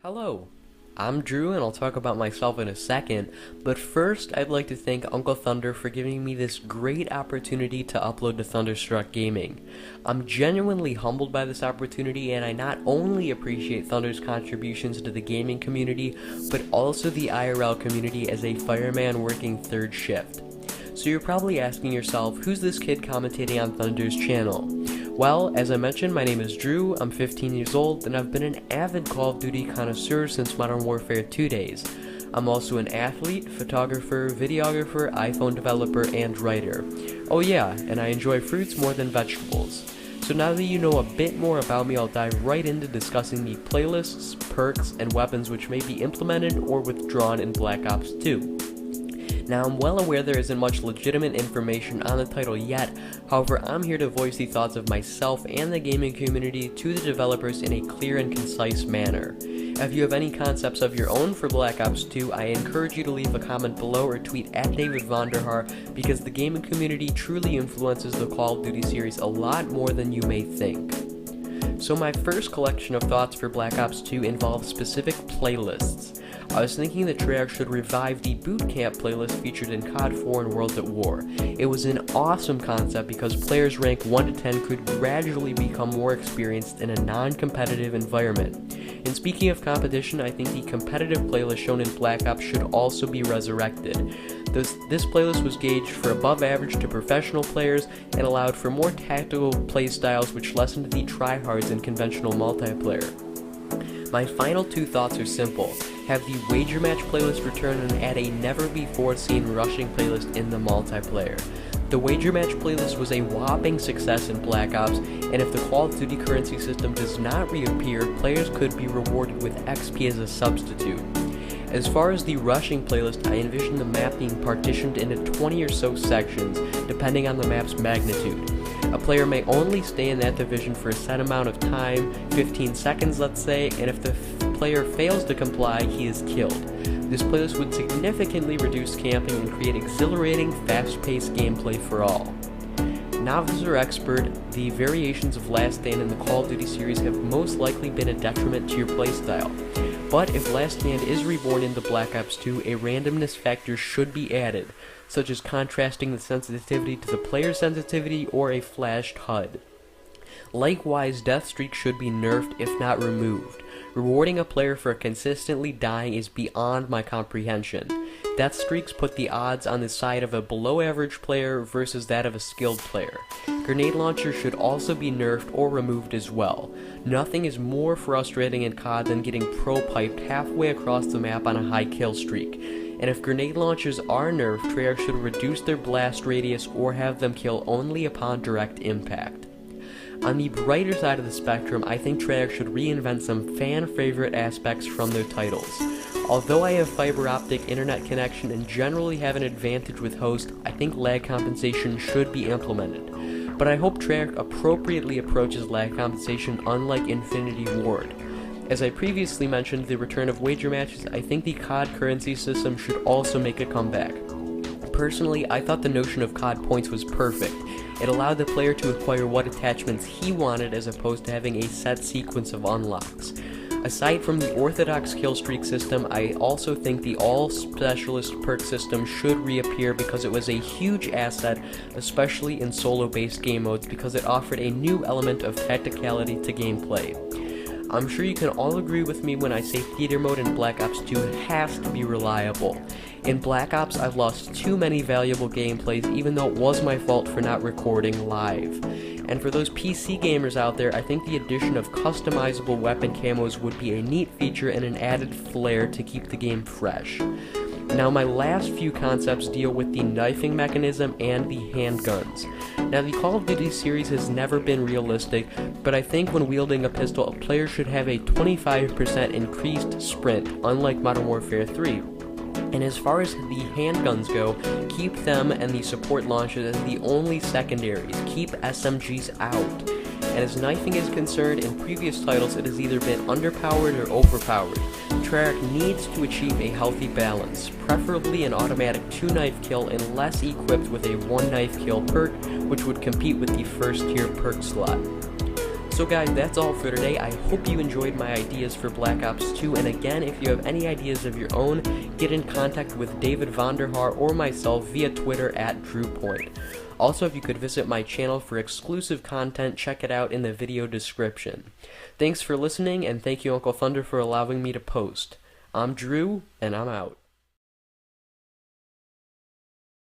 Hello, I'm Drew and I'll talk about myself in a second, but first I'd like to thank Uncle Thunder for giving me this great opportunity to upload to ThunderStruckGaming. I'm genuinely humbled by this opportunity, and I not only appreciate Thunder's contributions to the gaming community, but also the IRL community as a fireman working third shift. So you're probably asking yourself, who's this kid commentating on Thunder's channel? Well, as I mentioned, my name is Drew, I'm 15 years old, and I've been an avid Call of Duty connoisseur since Modern Warfare 2 days. I'm also an athlete, photographer, videographer, iPhone developer, and writer. Oh yeah, and I enjoy fruits more than vegetables. So now that you know a bit more about me, I'll dive right into discussing the playlists, perks, and weapons which may be implemented or withdrawn in Black Ops 2. Now, I'm well aware there isn't much legitimate information on the title yet, however, I'm here to voice the thoughts of myself and the gaming community to the developers in a clear and concise manner. If you have any concepts of your own for Black Ops 2, I encourage you to leave a comment below or tweet at David Vonderhaar, because the gaming community truly influences the Call of Duty series a lot more than you may think. So my first collection of thoughts for Black Ops 2 involves specific playlists. I was thinking that Treyarch should revive the Boot Camp playlist featured in COD 4 and Worlds at War. It was an awesome concept because players rank 1 to 10 could gradually become more experienced in a non-competitive environment. And speaking of competition, I think the competitive playlist shown in Black Ops should also be resurrected. This playlist was gauged for above average to professional players and allowed for more tactical playstyles which lessened the tryhards in conventional multiplayer. My final two thoughts are simple. Have the Wager Match playlist return and add a never-before-seen rushing playlist in the multiplayer. The Wager Match playlist was a whopping success in Black Ops, and if the Call of Duty currency system does not reappear, players could be rewarded with XP as a substitute. As far as the rushing playlist, I envision the map being partitioned into 20 or so sections, depending on the map's magnitude. A player may only stay in that division for a set amount of time, 15 seconds let's say, and if the player fails to comply, he is killed. This playlist would significantly reduce camping and create exhilarating, fast-paced gameplay for all. Novice or expert, the variations of Last Stand in the Call of Duty series have most likely been a detriment to your playstyle. But if Last Stand is reborn into Black Ops 2, a randomness factor should be added, such as contrasting the sensitivity to the player's sensitivity or a flashed HUD. Likewise, death streaks should be nerfed if not removed. Rewarding a player for consistently dying is beyond my comprehension. Death streaks put the odds on the side of a below-average player versus that of a skilled player. Grenade launchers should also be nerfed or removed as well. Nothing is more frustrating in COD than getting pro-piped halfway across the map on a high kill streak. And if grenade launchers are nerfed, Treyarch should reduce their blast radius or have them kill only upon direct impact. On the brighter side of the spectrum, I think Treyarch should reinvent some fan-favorite aspects from their titles. Although I have fiber optic internet connection and generally have an advantage with host, I think lag compensation should be implemented. But I hope Treyarch appropriately approaches lag compensation unlike Infinity Ward. As I previously mentioned, the return of wager matches, I think the COD currency system should also make a comeback. Personally, I thought the notion of COD points was perfect. It allowed the player to acquire what attachments he wanted as opposed to having a set sequence of unlocks. Aside from the orthodox killstreak system, I also think the all-specialist perk system should reappear because it was a huge asset, especially in solo-based game modes, because it offered a new element of tacticality to gameplay. I'm sure you can all agree with me when I say theater mode in Black Ops 2 has to be reliable. In Black Ops, I've lost too many valuable gameplays even though it was my fault for not recording live. And for those PC gamers out there, I think the addition of customizable weapon camos would be a neat feature and an added flair to keep the game fresh. Now my last few concepts deal with the knifing mechanism and the handguns. Now the Call of Duty series has never been realistic, but I think when wielding a pistol, a player should have a 25% increased sprint, unlike Modern Warfare 3. And as far as the handguns go, keep them and the support launchers as the only secondaries. Keep SMGs out. And as knifing is concerned, in previous titles it has either been underpowered or overpowered. Treyarch needs to achieve a healthy balance, preferably an automatic 2-knife kill unless equipped with a 1-knife kill perk, which would compete with the first tier perk slot. So guys, that's all for today. I hope you enjoyed my ideas for Black Ops 2, and again, if you have any ideas of your own, get in contact with David Vonderhaar or myself via Twitter at DrewPoint. Also, if you could visit my channel for exclusive content, check it out in the video description. Thanks for listening, and thank you Uncle Thunder for allowing me to post. I'm Drew, and I'm out.